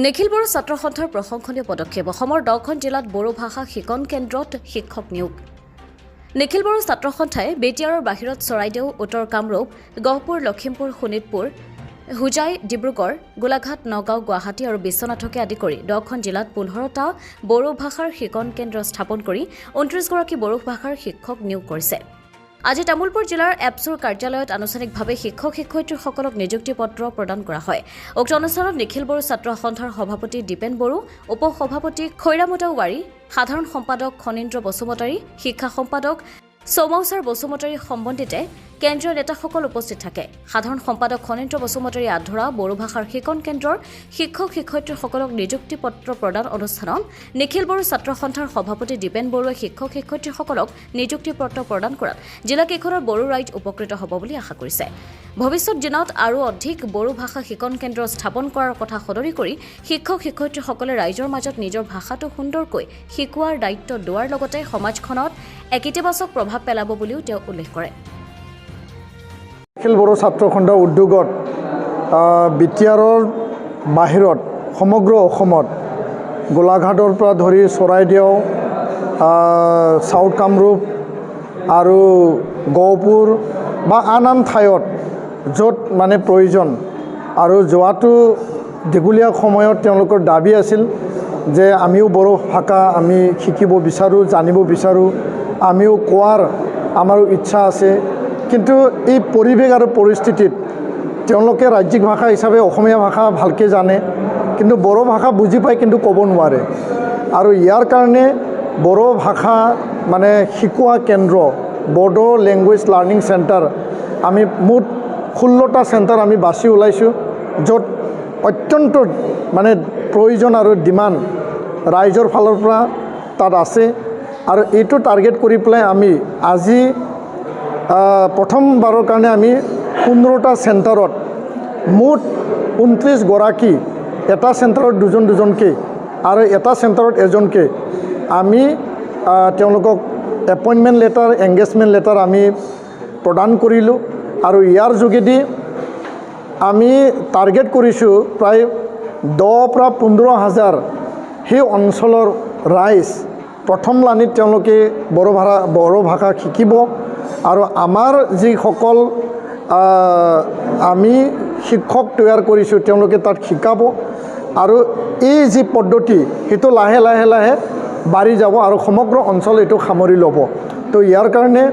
নিখিল বড়ো ছাত্ৰ সন্থাৰ প্ৰশংসনীয় পদক্ষেপ অসমৰ 10খন জিলাত বড়ো ভাষা শিকন কেন্দ্ৰত শিক্ষক নিয়োগ নিখিল বড়ো ছাত্ৰ সন্থাই বেটিয়াৰৰ বাহিৰত চৰাইদেউ উত্তৰ কামৰূপ গহপুৰ লখিমপুৰ শোণিতপুৰ হুজাই ডিব্ৰুগড় গোলাঘাট নগাঁও গুৱাহাটী আৰু বিশ্বনাথকে আদি কৰি 10খন জিলাত 15টা বড়ো ভাষাৰ শিকন কেন্দ্ৰ স্থাপন কৰি 29 গৰাকী বড়ো ভাষাৰ শিক্ষক নিয়োগ কৰিছে আজি তামুলপুৰ জিলাৰ এপছুৰ কাৰ্যালয়ত আনুষ্ঠানিকভাৱে শিক্ষক-শিক্ষয়িত্ৰীসকলক নিযুক্তি পত্ৰ প্ৰদান কৰা হয়। উক্ত অনুষ্ঠানত নিখিল বড়ো ছাত্ৰ সন্থাৰ সভাপতি দীপেন বড়ো, উপ-সভাপতি খৈৰামুদা ৱাৰী, সাধাৰণ সম্পাদক খনীন্দ্ৰ বসুমতাৰী, শিক্ষা সম্পাদক সৌমৌচাৰ বসুমতাৰী সম্বন্ধিতে কেন্দ্ৰীয় নেতাসকল উপস্থিত থাকে। সাধাৰণ সম্পাদক খনীন্দ্ৰ বসুমতাৰী আধৰা বড়ো ভাষাৰ শিকন কেন্দ্ৰৰ শিক্ষক-শিক্ষয়িত্ৰীসকলক নিযুক্তি পত্ৰ প্ৰদান অনুষ্ঠানত নিখিল বড়ো ছাত্ৰ সন্থাৰ সভাপতি দীপেন বড়োৱে শিক্ষক-শিক্ষয়িত্ৰীসকলক নিযুক্তি পত্ৰ প্ৰদান কৰাত জিলাকেইখনৰ বড়ো ৰাইজ উপকৃত হ'ব বুলি আশা কৰিছে। ভৱিষ্যত দিনত আৰু অধিক বড়ো ভাষা শিকন কেন্দ্ৰ স্থাপন কৰাৰ কথা সদৰি কৰি শিক্ষক-শিক্ষয়িত্ৰীসকলে ৰাইজৰ মাজত নিজৰ ভাষাটো সুন্দৰকৈ শিকোৱাৰ দায়িত্ব লোৱাৰ লগতে সমাজখনত এক ইতিবাচক প্ৰভাৱ পেলাব বুলিও তেওঁ উল্লেখ কৰে। নিখিল বড়ো ছাত্ৰ সন্থা উদ্যোগত বিটিয়াৰৰ বাহিৰত সমগ্ৰ অসমত গোলাঘাটৰ পৰা ধৰি চৰাইদেউ চাউথ কামৰূপ আৰু গহপুৰ বা আন ঠাইত য'ত মানে প্ৰয়োজন আৰু যোৱাটো দীঘলীয়া সময়ত তেওঁলোকৰ দাবী আছিল যে আমিও বড়ো ভাষা আমি শিকিব বিচাৰোঁ, জানিব বিচাৰোঁ, আমিও কোৱাৰ আমাৰো ইচ্ছা আছে। কিন্তু এই পৰিৱেশ আৰু পৰিস্থিতিত তেওঁলোকে ৰাজ্যিক ভাষা হিচাপে অসমীয়া ভাষা ভালকৈ জানে, কিন্তু বড়ো ভাষা বুজি পায় কিন্তু ক'ব নোৱাৰে। আৰু ইয়াৰ কাৰণে বড়ো ভাষা মানে শিকোৱা কেন্দ্ৰ বড়ো লেংগুৱেজ লাৰ্ণিং চেণ্টাৰ আমি মুঠ 16টা চেণ্টাৰ আমি বাছি ওলাইছোঁ, য'ত অত্যন্ত মানে প্ৰয়োজন আৰু ডিমাণ্ড ৰাইজৰ ফালৰ পৰা তাত আছে। আৰু এইটো টাৰ্গেট কৰি পেলাই আমি আজি প্ৰথমবাৰৰ কাৰণে আমি 15টা চেণ্টাৰত মুঠ 29 গৰাকী, এটা চেণ্টাৰত দুজনকৈ আৰু এটা চেণ্টাৰত এজনকৈ আমি তেওঁলোকক এপইণ্টমেণ্ট লেটাৰ, এংগেজমেণ্ট লেটাৰ আমি প্ৰদান কৰিলোঁ। আৰু ইয়াৰ যোগেদি আমি টাৰ্গেট কৰিছোঁ প্ৰায় 10 পৰা 15,000 সেই অঞ্চলৰ ৰাইজ প্ৰথম লানিত তেওঁলোকে বড়ো ভাষা শিকিব। আৰু আমাৰ যিসকল আমি শিক্ষক তৈয়াৰ কৰিছোঁ তেওঁলোকে তাত শিকাব। আৰু এই যি পদ্ধতি সেইটো লাহে লাহে লাহে বাঢ়ি যাব আৰু সমগ্ৰ অঞ্চল এইটো সামৰি ল'ব। তো ইয়াৰ কাৰণে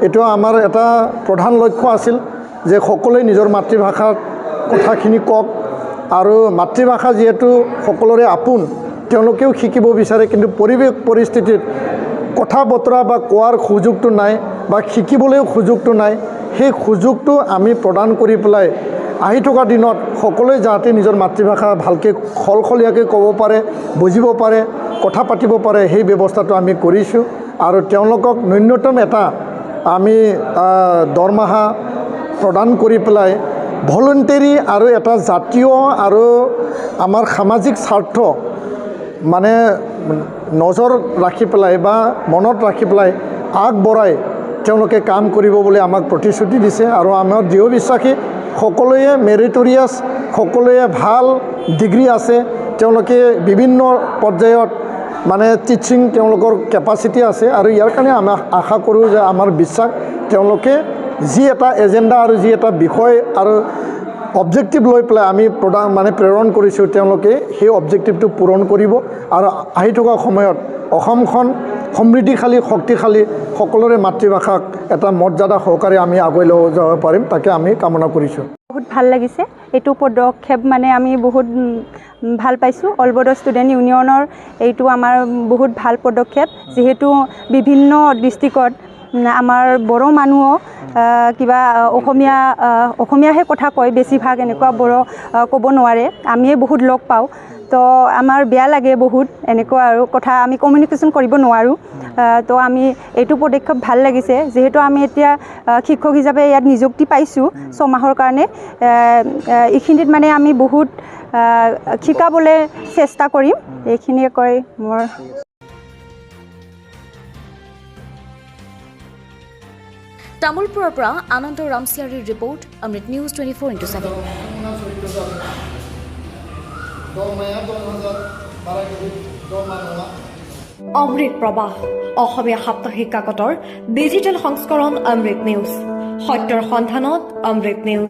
এইটো আমাৰ এটা প্ৰধান লক্ষ্য আছিল যে সকলোৱে নিজৰ মাতৃভাষাৰ কথাখিনি কওক। আৰু মাতৃভাষা যিহেতু সকলোৰে আপোন, তেওঁলোকেও শিকিব বিচাৰে, কিন্তু পৰিৱেশ পৰিস্থিতিত কথা বতৰা বা কোৱাৰ সুযোগটো নাই বা শিকিবলৈও সুযোগটো নাই। সেই সুযোগটো আমি প্ৰদান কৰি পেলাই আহি থকা দিনত সকলোৱে যাতে নিজৰ মাতৃভাষা ভালকৈ খলখলীয়াকৈ ক'ব পাৰে, বুজিব পাৰে, কথা পাতিব পাৰে, সেই ব্যৱস্থাটো আমি কৰিছোঁ। আৰু তেওঁলোকক ন্যূনতম এটা আমি দৰমহা প্ৰদান কৰি পেলাই ভলণ্টেৰী আৰু এটা জাতীয় আৰু আমাৰ সামাজিক স্বাৰ্থ মানে নজৰ ৰাখি পেলাই বা মনত ৰাখি পেলাই আগবঢ়াই তেওঁলোকে কাম কৰিব বুলি আমাক প্ৰতিশ্ৰুতি দিছে। আৰু আমাৰ দৃঢ় বিশ্বাসী সকলোৱে মেৰিটৰিয়াছ, সকলোৱে ভাল ডিগ্ৰী আছে, তেওঁলোকে বিভিন্ন পৰ্যায়ত মানে টিচিং তেওঁলোকৰ কেপাচিটি আছে। আৰু ইয়াৰ কাৰণে আমি আশা কৰোঁ যে আমাৰ বিশ্বাস তেওঁলোকে যি এটা এজেণ্ডা আৰু যি এটা বিষয় আৰু অবজেক্টিভ লৈ পেলাই আমি প্ৰেৰণ কৰিছোঁ, তেওঁলোকে সেই অবজেক্টিভটো পূৰণ কৰিব। আৰু আহি থকা সময়ত অসমখন সমৃদ্ধিশালী, শক্তিশালী, সকলোৰে মাতৃভাষাক এটা মৰ্যাদা সহকাৰে আমি আগুৱাই লৈ যাব পাৰিম, তাকে আমি কামনা কৰিছোঁ। বহুত ভাল লাগিছে এইটো পদক্ষেপ, মানে আমি বহুত ভাল পাইছোঁ। অল বড়ো ষ্টুডেণ্ট ইউনিয়নৰ এইটো আমাৰ বহুত ভাল পদক্ষেপ, যিহেতু বিভিন্ন ডিষ্ট্ৰিক্টত আমাৰ বড়ো মানুহো কিবা অসমীয়াহে কথা কয়, বেছিভাগ এনেকুৱা বড়ো ক'ব নোৱাৰে, আমিয়ে বহুত লগ পাওঁ। তো আমাৰ বেয়া লাগে বহুত এনেকুৱা আৰু কথা আমি কমিউনিকেশ্যন কৰিব নোৱাৰোঁ। তো আমি এইটো পদক্ষেপ ভাল লাগিছে, যিহেতু আমি এতিয়া শিক্ষক হিচাপে ইয়াত নিযুক্তি পাইছোঁ 6 মাহৰ কাৰণে। এইখিনিত মানে আমি বহুত শিকাবলৈ চেষ্টা কৰিম, এইখিনিয়ে কৈ মোৰ। তামুলপুৰৰ পৰা আনন্দ ৰামচিয়াৰীৰ ৰিপৰ্ট, অমৃত নিউজ 24x7। অমৃত প্ৰবাহ অসমীয়া সাপ্তাহিক কাকতৰ ডিজিটেল সংস্কৰণ অমৃত নিউজ সত্যৰ সন্ধানত অমৃত নিউজ